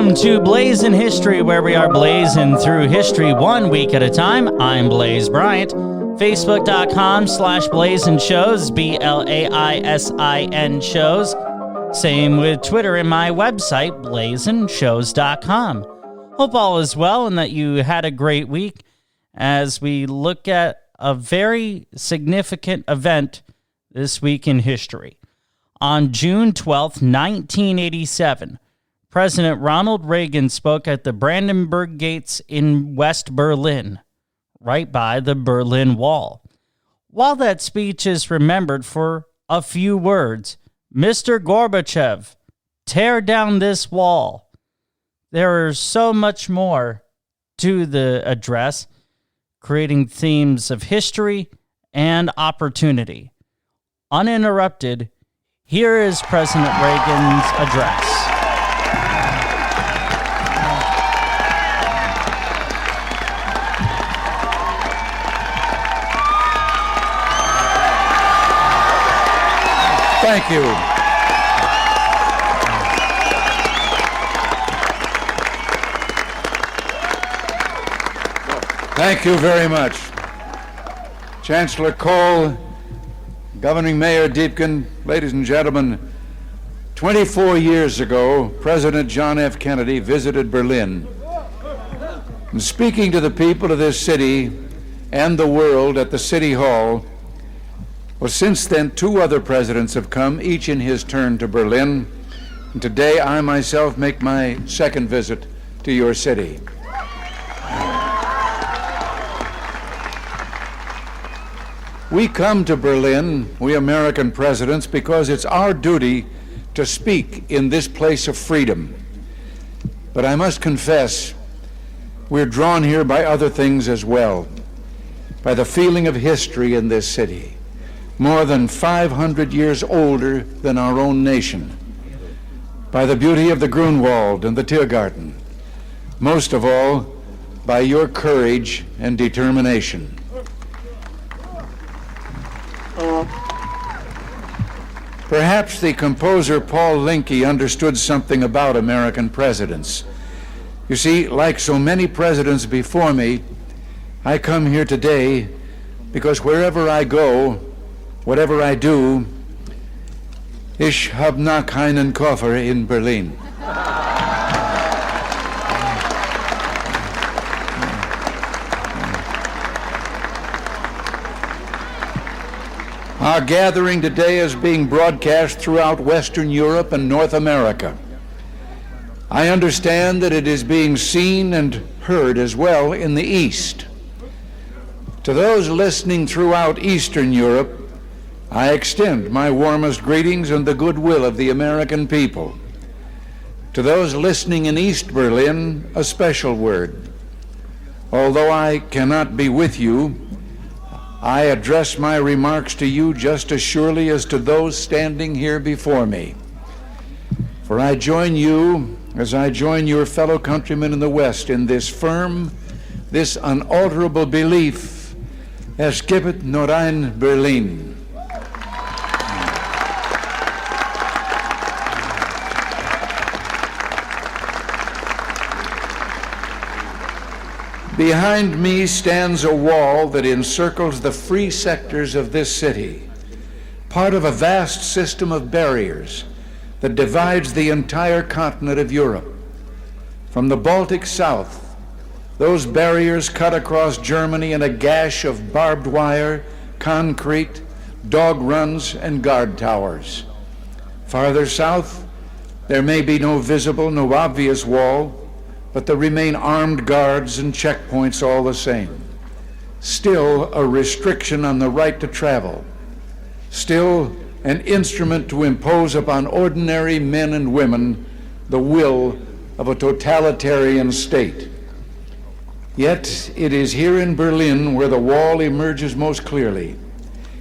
Welcome to Blaisin History, where we are blazing through history 1 week at a time. I'm Blaise Bryant. Facebook.com/Blaisin Shows, BLAISIN Shows. Same with Twitter and my website, blaisinshows.com. Hope all is well and that you had a great week as we look at a very significant event this week in history. On June 12th, 1987, President Ronald Reagan spoke at the Brandenburg Gates in West Berlin, right by the Berlin Wall. While that speech is remembered for a few words, Mr. Gorbachev, tear down this wall. There is so much more to the address, creating themes of history and opportunity. Uninterrupted, here is President Reagan's address. Thank you. Thank you very much. Chancellor Kohl, Governing Mayor Deepkin, ladies and gentlemen, 24 years ago, President John F. Kennedy visited Berlin. And speaking to the people of this city and the world at the City Hall, well, since then, 2 other presidents have come, each in his turn, to Berlin. And today, I myself make my second visit to your city. We come to Berlin, we American presidents, because it's our duty to speak in this place of freedom. But I must confess, we're drawn here by other things as well, by the feeling of history in this city, more than 500 years older than our own nation, by the beauty of the Grunwald and the Tiergarten, most of all, by your courage and determination. Perhaps the composer Paul Linke understood something about American presidents. You see, like so many presidents before me, I come here today because wherever I go, whatever I do, ich hab noch keinen Koffer in Berlin. Our gathering today is being broadcast throughout Western Europe and North America. I understand that it is being seen and heard as well in the East. To those listening throughout Eastern Europe, I extend my warmest greetings and the goodwill of the American people. To those listening in East Berlin, a special word. Although I cannot be with you, I address my remarks to you just as surely as to those standing here before me. For I join you, as I join your fellow countrymen in the West, in this firm, this unalterable belief, es gibt nur ein Berlin. Behind me stands a wall that encircles the free sectors of this city, part of a vast system of barriers that divides the entire continent of Europe. From the Baltic south, those barriers cut across Germany in a gash of barbed wire, concrete, dog runs, and guard towers. Farther south, there may be no visible, no obvious wall, but there remain armed guards and checkpoints all the same. Still a restriction on the right to travel. Still an instrument to impose upon ordinary men and women the will of a totalitarian state. Yet it is here in Berlin where the wall emerges most clearly.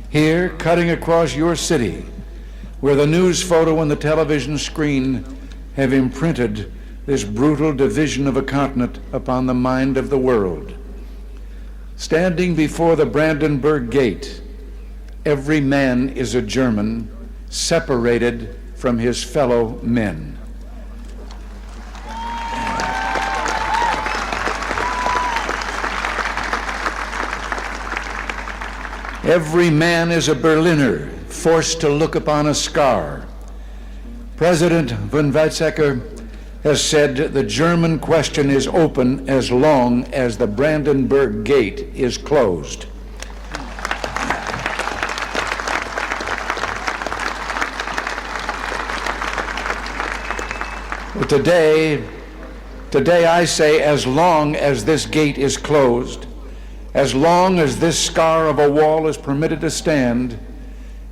Here, cutting across your city, where the news photo and the television screen have imprinted this brutal division of a continent upon the mind of the world. Standing before the Brandenburg Gate, every man is a German, separated from his fellow men. Every man is a Berliner, forced to look upon a scar. President von Weizsäcker has said the German question is open as long as the Brandenburg Gate is closed. But today I say, as long as this gate is closed, as long as this scar of a wall is permitted to stand,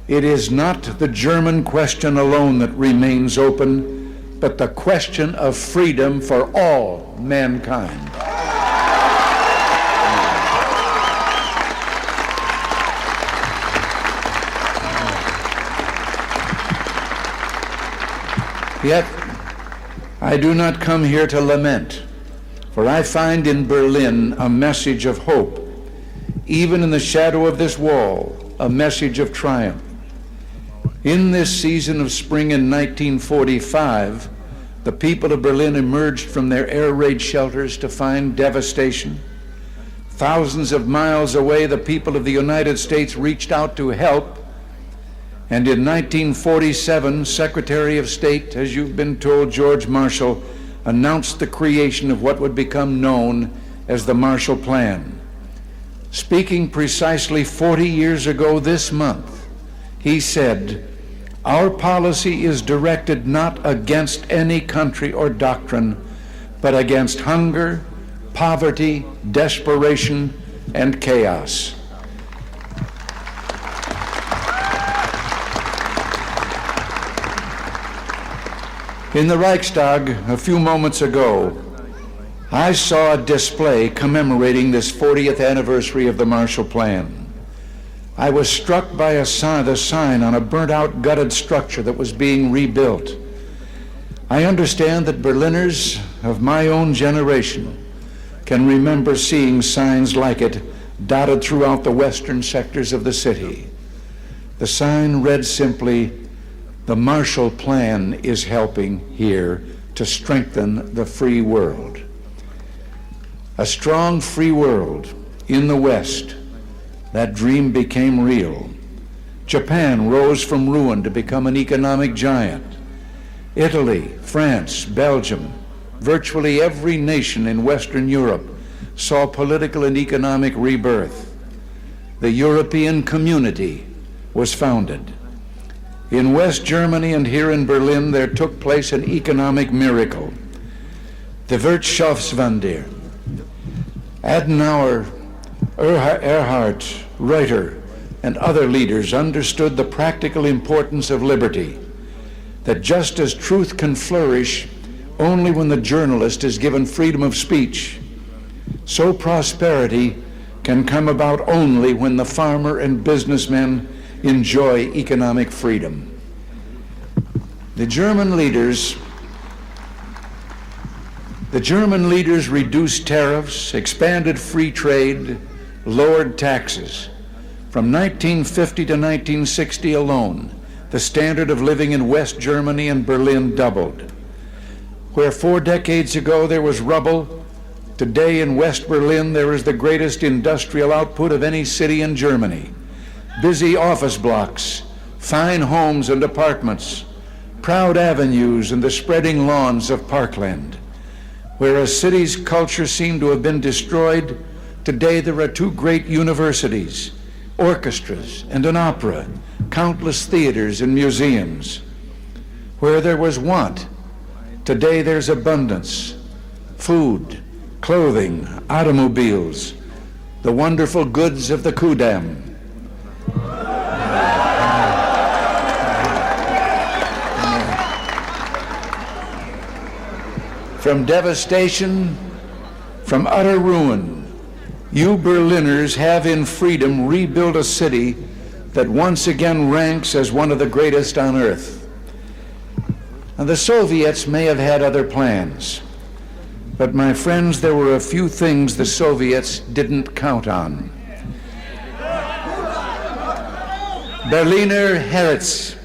it is not the German question alone that remains open, but the question of freedom for all mankind. Yet, I do not come here to lament, for I find in Berlin a message of hope. Even in the shadow of this wall, a message of triumph. In this season of spring in 1945, the people of Berlin emerged from their air raid shelters to find devastation. Thousands of miles away, the people of the United States reached out to help. And in 1947, Secretary of State, as you've been told, George Marshall, announced the creation of what would become known as the Marshall Plan. Speaking precisely 40 years ago this month, he said, "Our policy is directed not against any country or doctrine, but against hunger, poverty, desperation, and chaos." In the Reichstag a few moments ago, I saw a display commemorating this 40th anniversary of the Marshall Plan. I was struck by the sign on a burnt-out, gutted structure that was being rebuilt. I understand that Berliners of my own generation can remember seeing signs like it dotted throughout the western sectors of the city. The sign read simply, "The Marshall Plan is helping here to strengthen the free world." A strong free world in the West, that dream became real. Japan rose from ruin to become an economic giant. Italy, France, Belgium, virtually every nation in Western Europe saw political and economic rebirth. The European Community was founded. In West Germany and here in Berlin, there took place an economic miracle. The Wirtschaftswunder. Adenauer, Erhard, Reuter, and other leaders understood the practical importance of liberty, that just as truth can flourish only when the journalist is given freedom of speech, so prosperity can come about only when the farmer and businessman enjoy economic freedom. The German leaders reduced tariffs, expanded free trade, lowered taxes. From 1950 to 1960 alone, the standard of living in West Germany and Berlin doubled. Where 4 decades ago there was rubble, today in West Berlin there is the greatest industrial output of any city in Germany. Busy office blocks, fine homes and apartments, proud avenues and the spreading lawns of parkland. Where a city's culture seemed to have been destroyed, today there are 2 great universities, orchestras and an opera, countless theaters and museums. Where there was want, today there's abundance, food, clothing, automobiles, the wonderful goods of the Kudamm. From devastation, from utter ruin, you Berliners have in freedom rebuilt a city that once again ranks as one of the greatest on earth. And the Soviets may have had other plans, but my friends, there were a few things the Soviets didn't count on. Berliner Herz,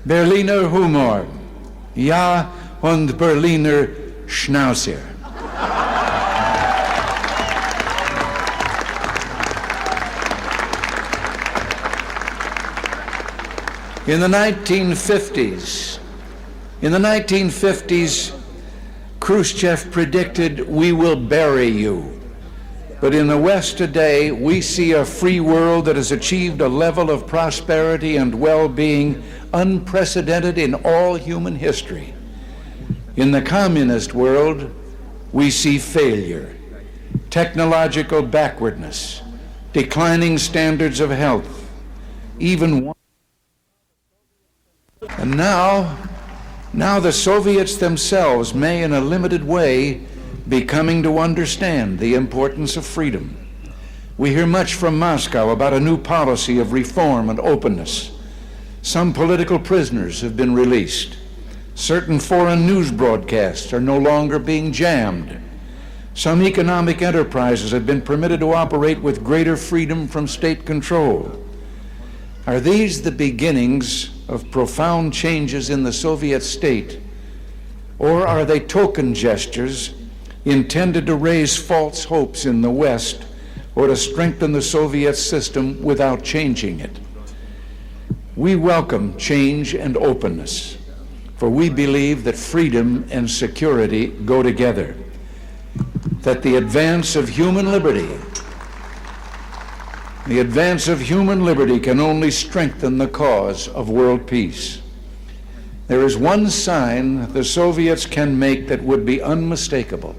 Berliner Humor, ja und Berliner Schnauzer. In the 1950s, Khrushchev predicted, "We will bury you." But in the West today, we see a free world that has achieved a level of prosperity and well-being unprecedented in all human history. In the communist world, we see failure, technological backwardness, declining standards of health, and now the Soviets themselves may, in a limited way, be coming to understand the importance of freedom. We hear much from Moscow about a new policy of reform and openness. Some political prisoners have been released. Certain foreign news broadcasts are no longer being jammed. Some economic enterprises have been permitted to operate with greater freedom from state control. Are these the beginnings of profound changes in the Soviet state, or are they token gestures intended to raise false hopes in the West or to strengthen the Soviet system without changing it? We welcome change and openness, for we believe that freedom and security go together, that the advance of human liberty can only strengthen the cause of world peace. There is one sign the Soviets can make that would be unmistakable,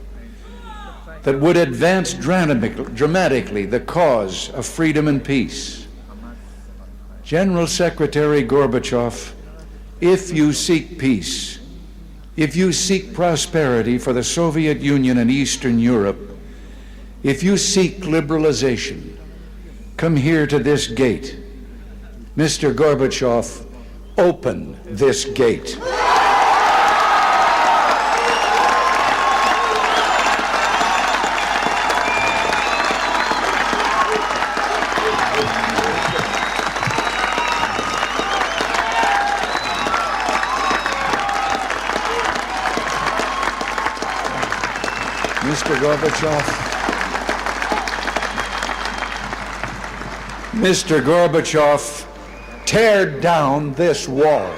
that would advance dramatically the cause of freedom and peace. General Secretary Gorbachev, if you seek peace, if you seek prosperity for the Soviet Union and Eastern Europe, if you seek liberalization, come here to this gate. Mr. Gorbachev, open this gate. Mr. Gorbachev, tear down this wall.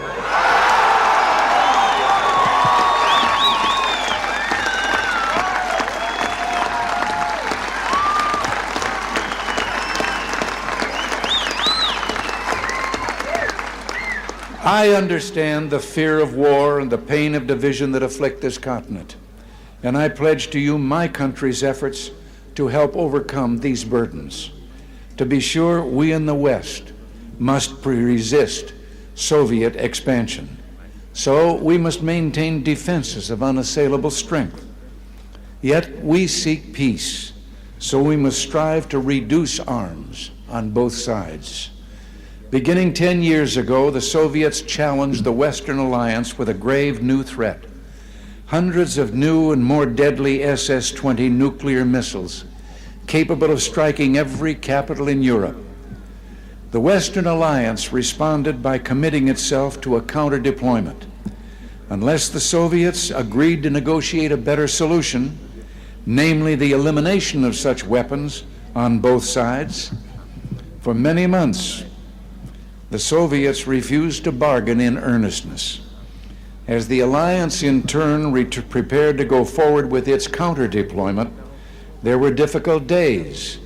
I understand the fear of war and the pain of division that afflict this continent, and I pledge to you my country's efforts to help overcome these burdens. To be sure, we in the West must resist Soviet expansion. So we must maintain defenses of unassailable strength. Yet we seek peace, so we must strive to reduce arms on both sides. Beginning 10 years ago, the Soviets challenged the Western alliance with a grave new threat. Hundreds of new and more deadly SS-20 nuclear missiles, capable of striking every capital in Europe. The Western alliance responded by committing itself to a counter-deployment. Unless the Soviets agreed to negotiate a better solution, namely the elimination of such weapons on both sides, for many months, the Soviets refused to bargain in earnestness. As the alliance in turn prepared to go forward with its counter-deployment, there were difficult days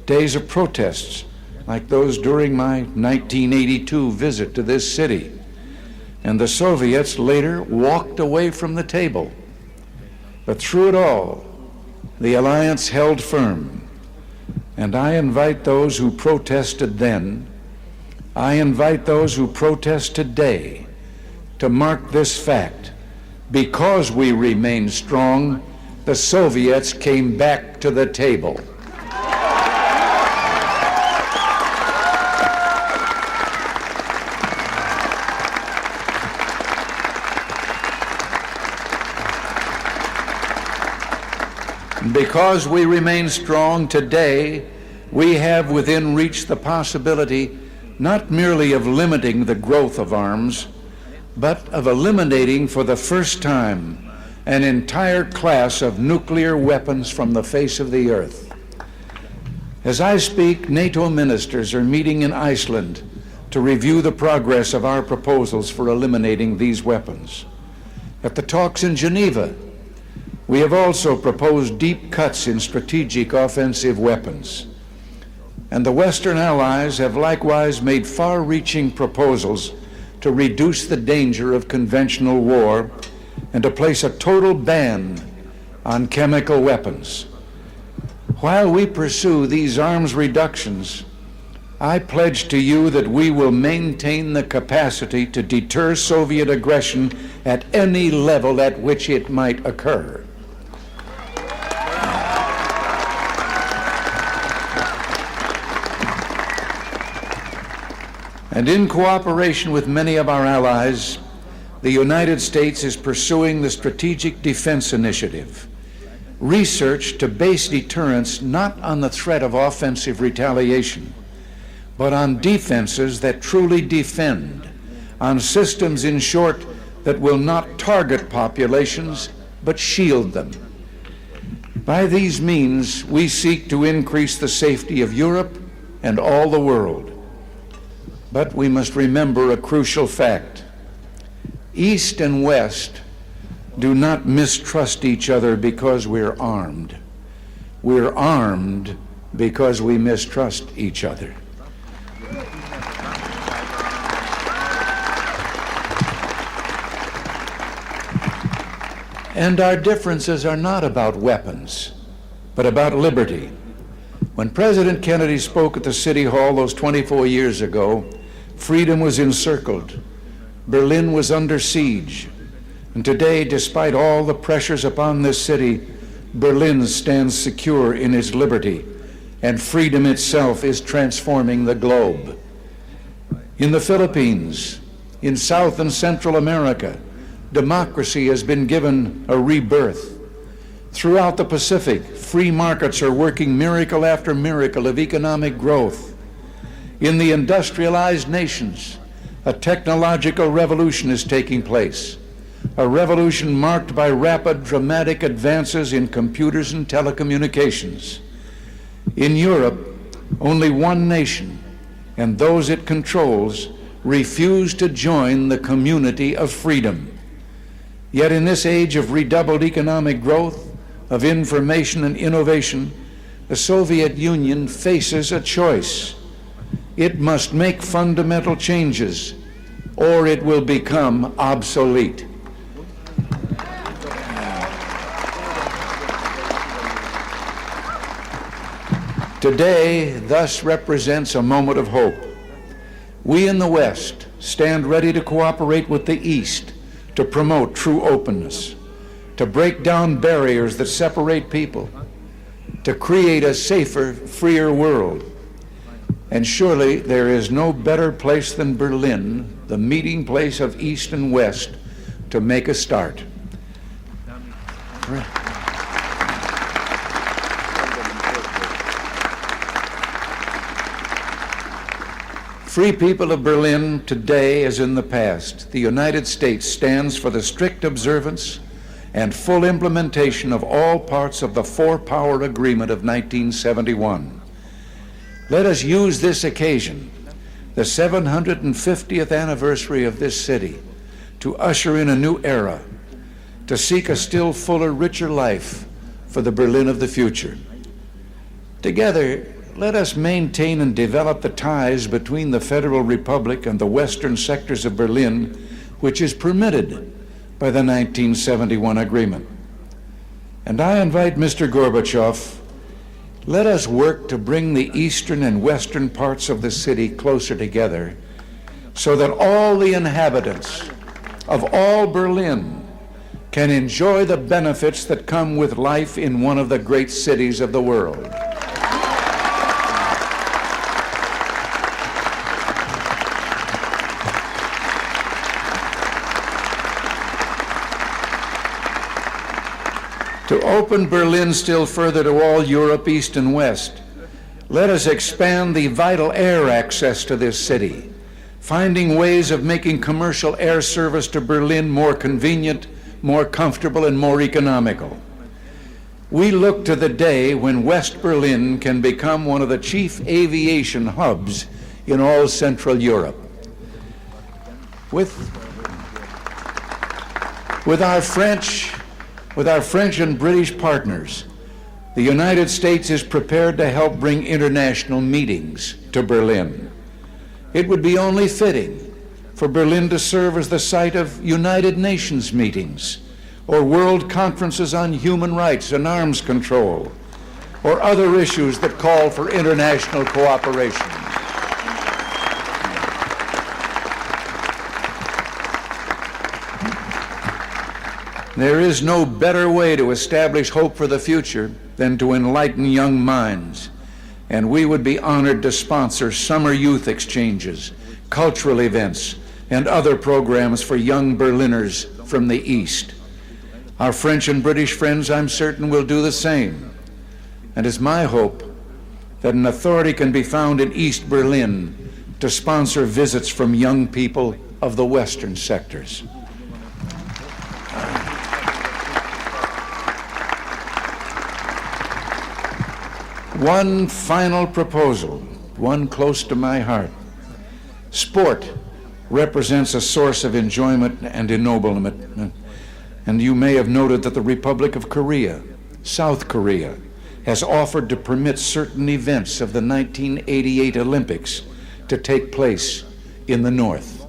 of protests, like those during my 1982 visit to this city. And the Soviets later walked away from the table. But through it all, the alliance held firm. And I invite those who protested then, I invite those who protest today to mark this fact. Because we remain strong, the Soviets came back to the table. Because we remain strong today, we have within reach the possibility not merely of limiting the growth of arms, but of eliminating for the first time an entire class of nuclear weapons from the face of the earth. As I speak, NATO ministers are meeting in Iceland to review the progress of our proposals for eliminating these weapons. At the talks in Geneva, we have also proposed deep cuts in strategic offensive weapons. And the Western allies have likewise made far-reaching proposals to reduce the danger of conventional war and to place a total ban on chemical weapons. While we pursue these arms reductions, I pledge to you that we will maintain the capacity to deter Soviet aggression at any level at which it might occur. And in cooperation with many of our allies, the United States is pursuing the Strategic Defense Initiative, research to base deterrence not on the threat of offensive retaliation, but on defenses that truly defend, on systems, in short, that will not target populations, but shield them. By these means, we seek to increase the safety of Europe and all the world. But we must remember a crucial fact. East and West do not mistrust each other because we're armed. We're armed because we mistrust each other. And our differences are not about weapons, but about liberty. When President Kennedy spoke at the City Hall those 24 years ago, freedom was encircled. Berlin was under siege. And today, despite all the pressures upon this city, Berlin stands secure in its liberty, and freedom itself is transforming the globe. In the Philippines, in South and Central America, democracy has been given a rebirth. Throughout the Pacific, free markets are working miracle after miracle of economic growth. In the industrialized nations, a technological revolution is taking place, a revolution marked by rapid, dramatic advances in computers and telecommunications. In Europe, only one nation, and those it controls, refuse to join the community of freedom. Yet in this age of redoubled economic growth, of information and innovation, the Soviet Union faces a choice. It must make fundamental changes, or it will become obsolete. Today, thus represents a moment of hope. We in the West stand ready to cooperate with the East to promote true openness, to break down barriers that separate people, to create a safer, freer world. And surely there is no better place than Berlin, the meeting place of East and West, to make a start. Free people of Berlin, today as in the past, the United States stands for the strict observance and full implementation of all parts of the Four-Power Agreement of 1971. Let us use this occasion, the 750th anniversary of this city, to usher in a new era, to seek a still fuller, richer life for the Berlin of the future. Together, let us maintain and develop the ties between the Federal Republic and the western sectors of Berlin, which is permitted by the 1971 agreement. And I invite Mr. Gorbachev, let us work to bring the eastern and western parts of the city closer together so that all the inhabitants of all Berlin can enjoy the benefits that come with life in one of the great cities of the world. To open Berlin still further to all Europe, East and West, let us expand the vital air access to this city, finding ways of making commercial air service to Berlin more convenient, more comfortable, and more economical. We look to the day when West Berlin can become one of the chief aviation hubs in all Central Europe. With our French and British partners, the United States is prepared to help bring international meetings to Berlin. It would be only fitting for Berlin to serve as the site of United Nations meetings, or world conferences on human rights and arms control, or other issues that call for international cooperation. There is no better way to establish hope for the future than to enlighten young minds, and we would be honored to sponsor summer youth exchanges, cultural events, and other programs for young Berliners from the East. Our French and British friends, I'm certain, will do the same. And it's my hope that an authority can be found in East Berlin to sponsor visits from young people of the Western sectors. One final proposal, one close to my heart. Sport represents a source of enjoyment and ennoblement. And you may have noted that the Republic of Korea, South Korea, has offered to permit certain events of the 1988 Olympics to take place in the North.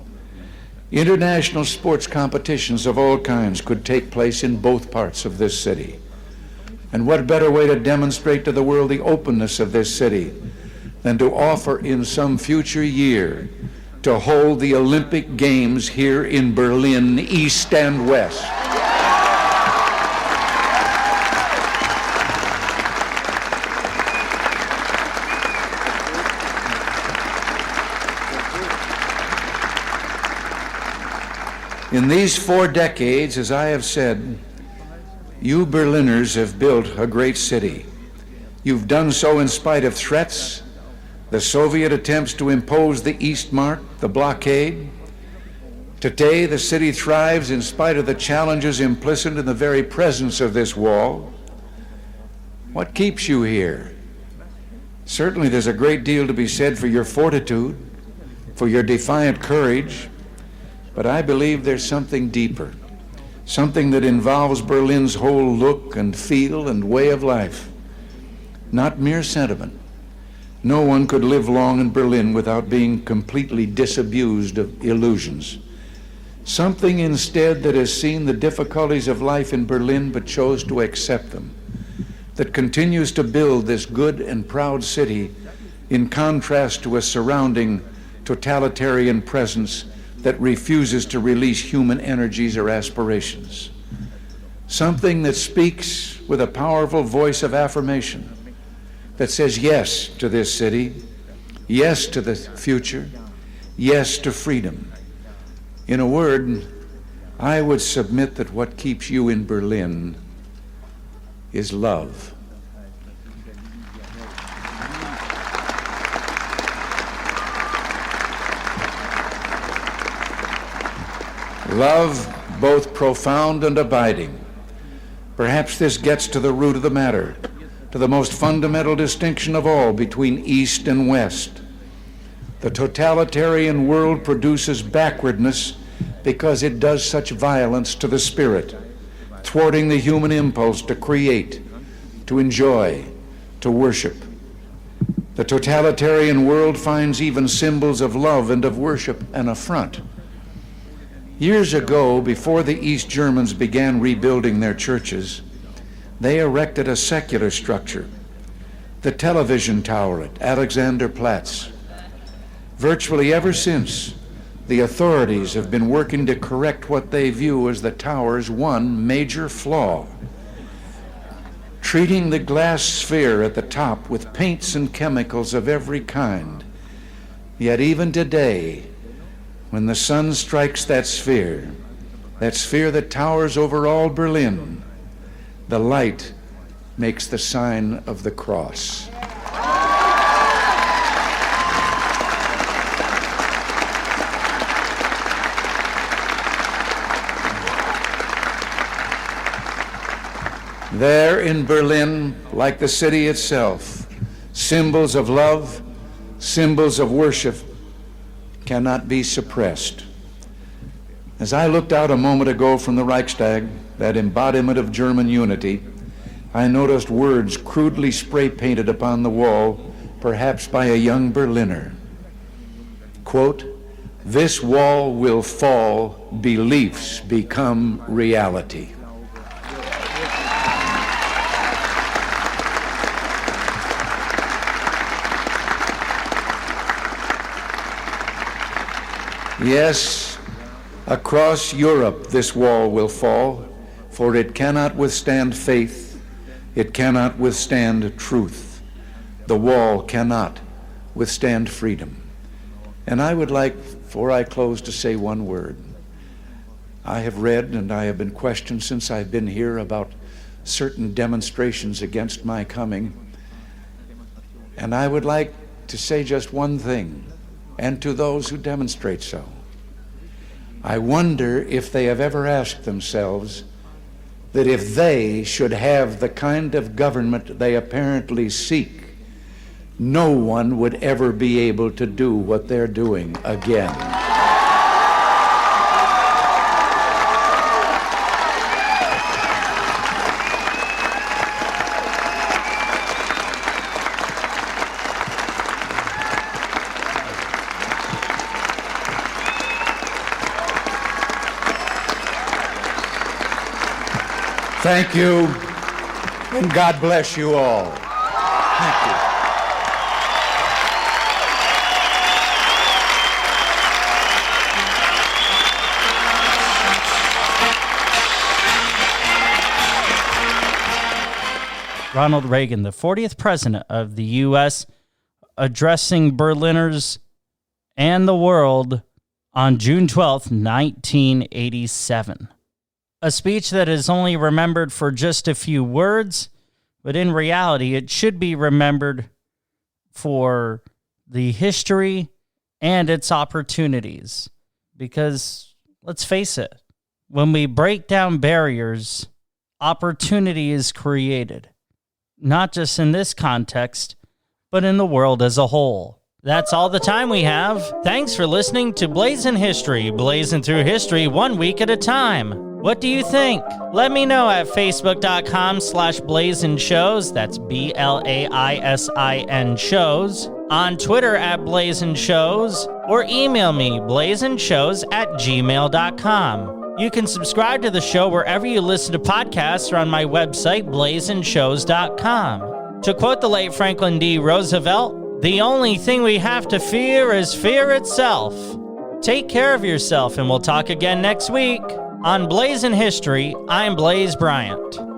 International sports competitions of all kinds could take place in both parts of this city. And what better way to demonstrate to the world the openness of this city than to offer in some future year to hold the Olympic Games here in Berlin, East and West. In these 4 decades, as I have said, you Berliners have built a great city. You've done so in spite of threats, the Soviet attempts to impose the Eastmark, the blockade. Today, the city thrives in spite of the challenges implicit in the very presence of this wall. What keeps you here? Certainly there's a great deal to be said for your fortitude, for your defiant courage, but I believe there's something deeper. Something that involves Berlin's whole look and feel and way of life, not mere sentiment. No one could live long in Berlin without being completely disabused of illusions. Something instead that has seen the difficulties of life in Berlin but chose to accept them, that continues to build this good and proud city in contrast to a surrounding totalitarian presence that refuses to release human energies or aspirations. Something that speaks with a powerful voice of affirmation, that says yes to this city, yes to the future, yes to freedom. In a word, I would submit that what keeps you in Berlin is love. Love, both profound and abiding. Perhaps this gets to the root of the matter, to the most fundamental distinction of all between East and West. The totalitarian world produces backwardness because it does such violence to the spirit, thwarting the human impulse to create, to enjoy, to worship. The totalitarian world finds even symbols of love and of worship an affront. Years ago, before the East Germans began rebuilding their churches, they erected a secular structure, the television tower at Alexanderplatz. Virtually ever since, the authorities have been working to correct what they view as the tower's one major flaw, treating the glass sphere at the top with paints and chemicals of every kind. Yet even today, when the sun strikes that sphere that towers over all Berlin, the light makes the sign of the cross. There in Berlin, like the city itself, symbols of love, symbols of worship, cannot be suppressed. As I looked out a moment ago from the Reichstag, that embodiment of German unity, I noticed words crudely spray-painted upon the wall, perhaps by a young Berliner. Quote, "This wall will fall, beliefs become reality." Yes, across Europe this wall will fall, for it cannot withstand faith, it cannot withstand truth. The wall cannot withstand freedom. And I would like, before I close, to say one word. I have read and I have been questioned since I've been here about certain demonstrations against my coming. And I would like to say just one thing, and to those who demonstrate so. I wonder if they have ever asked themselves that if they should have the kind of government they apparently seek, no one would ever be able to do what they're doing again. Thank you, and God bless you all. Thank you. Ronald Reagan, the 40th president of the U.S., addressing Berliners and the world on June 12th, 1987. A speech that is only remembered for just a few words, but in reality, it should be remembered for the history and its opportunities. Because, let's face it, when we break down barriers, opportunity is created. Not just in this context, but in the world as a whole. That's all the time we have. Thanks for listening to Blaisin' History, blazing through history 1 week at a time. What do you think? Let me know at facebook.com/Blaisin Shows. That's BLAISIN Shows. On Twitter at Blaisin Shows. Or email me, blaizinshows@gmail.com. You can subscribe to the show wherever you listen to podcasts or on my website, blaizinshows.com. To quote the late Franklin D. Roosevelt, "The only thing we have to fear is fear itself." Take care of yourself, and we'll talk again next week. On Blaisin' History, I'm Blaise Bryant.